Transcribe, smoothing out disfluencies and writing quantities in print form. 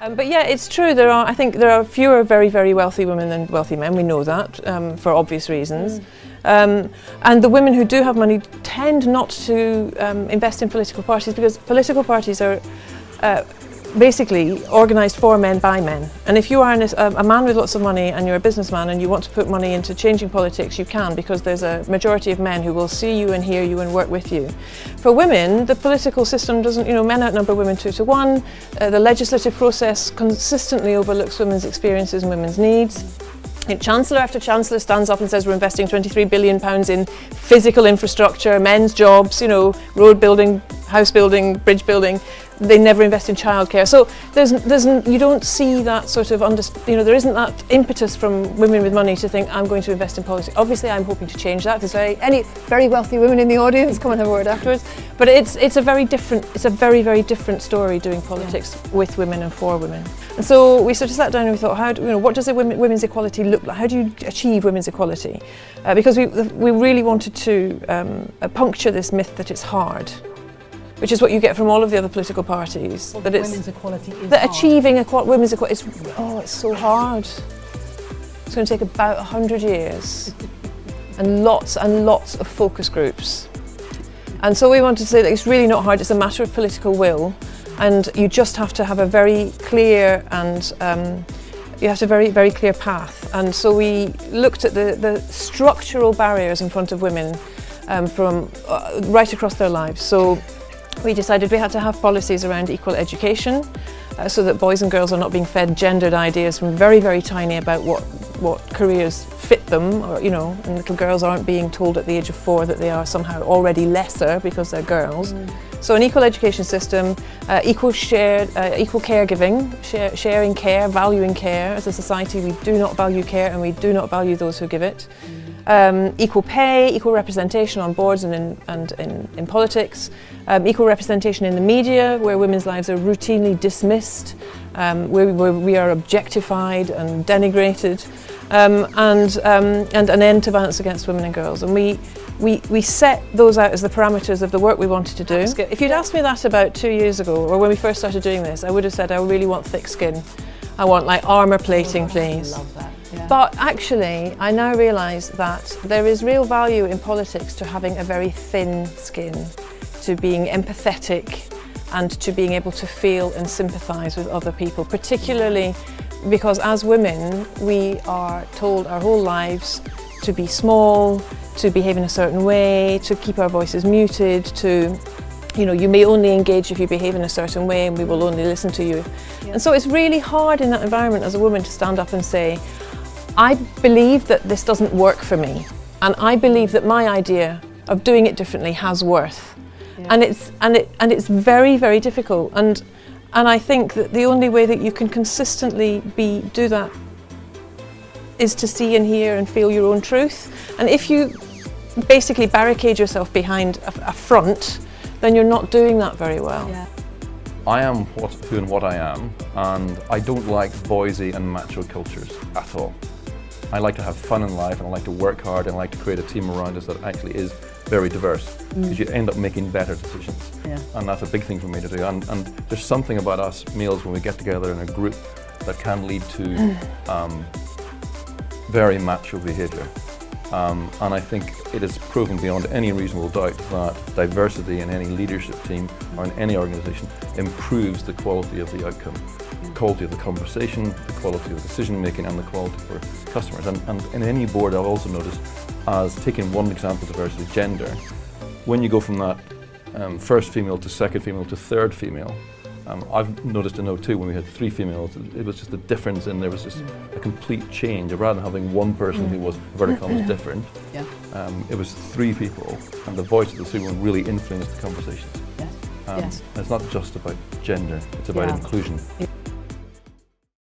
But yeah, it's true. I think there are fewer very, very wealthy women than wealthy men. We know that for obvious reasons. And the women who do have money tend not to invest in political parties, because political parties are basically organised for men by men. And if you are a man with lots of money and you're a businessman and you want to put money into changing politics, you can, because there's a majority of men who will see you and hear you and work with you. For women, the political system doesn't, men outnumber women 2 to 1. The legislative process consistently overlooks women's experiences and women's needs. And Chancellor after Chancellor stands up and says we're investing £23 billion in physical infrastructure, men's jobs, road building, house building, bridge building. They never invest in childcare. So you don't see that sort of, there isn't that impetus from women with money to think, I'm going to invest in politics. Obviously, I'm hoping to change that. If there's any very wealthy women in the audience, come and have a word afterwards. But it's a very, very different story doing politics with women and for women. And so we sort of sat down and we thought, what does women's equality look like? How do you achieve women's equality? Because we really wanted to puncture this myth that it's hard, which is what you get from all of the other political parties. Well, that women's equality is that hard. Achieving women's equality it's so hard. It's going to take about 100 years and lots of focus groups. And so we wanted to say that it's really not hard, it's a matter of political will, and you just have to have a very clear and you have a very, very clear path. And so we looked at the structural barriers in front of women from right across their lives. So we decided we had to have policies around equal education, so that boys and girls are not being fed gendered ideas from very, very tiny about what careers fit them, and little girls aren't being told at the age of 4 that they are somehow already lesser because they're girls. So an equal education system, equal caregiving, sharing care, valuing care. As a society, we do not value care and we do not value those who give it. Equal pay, equal representation on boards and in politics, equal representation in the media, where women's lives are routinely dismissed, where we are objectified and denigrated, and an end to violence against women and girls. And we set those out as the parameters of the work we wanted to do. If you'd asked me that about 2 years ago, or when we first started doing this, I would have said I really want thick skin. I want armour plating, please. I love that. Yeah. But actually, I now realise that there is real value in politics to having a very thin skin, to being empathetic and to being able to feel and sympathise with other people, particularly because as women, we are told our whole lives to be small, to behave in a certain way, to keep our voices muted, to you may only engage if you behave in a certain way and we will only listen to you. Yeah. And so it's really hard in that environment as a woman to stand up and say, I believe that this doesn't work for me, and I believe that my idea of doing it differently has worth. Yeah. And it's very, very difficult. And I think that the only way that you can consistently do that is to see and hear and feel your own truth. And if you basically barricade yourself behind a front, then you're not doing that very well. Yeah. I am who and what I am, and I don't like boysy and macho cultures at all. I like to have fun in life, and I like to work hard, and I like to create a team around us that actually is very diverse, because you end up making better decisions. Yeah. And that's a big thing for me to do. And there's something about us males when we get together in a group that can lead to very macho behaviour. And I think it is proven beyond any reasonable doubt that diversity in any leadership team or in any organisation improves the quality of the outcome, the quality of the conversation, the quality of decision making, and the quality for customers. And in any board, I've also noticed, as taking one example, diversity, gender, when you go from that first female to second female to third female, I've noticed in O2 when we had 3 females, it was just a difference, and there was just a complete change. Rather than having one person who was, inverted commas, different, it was 3 people, and the voice of the 3 women really influenced the conversations. Yes. It's not just about gender, it's about inclusion.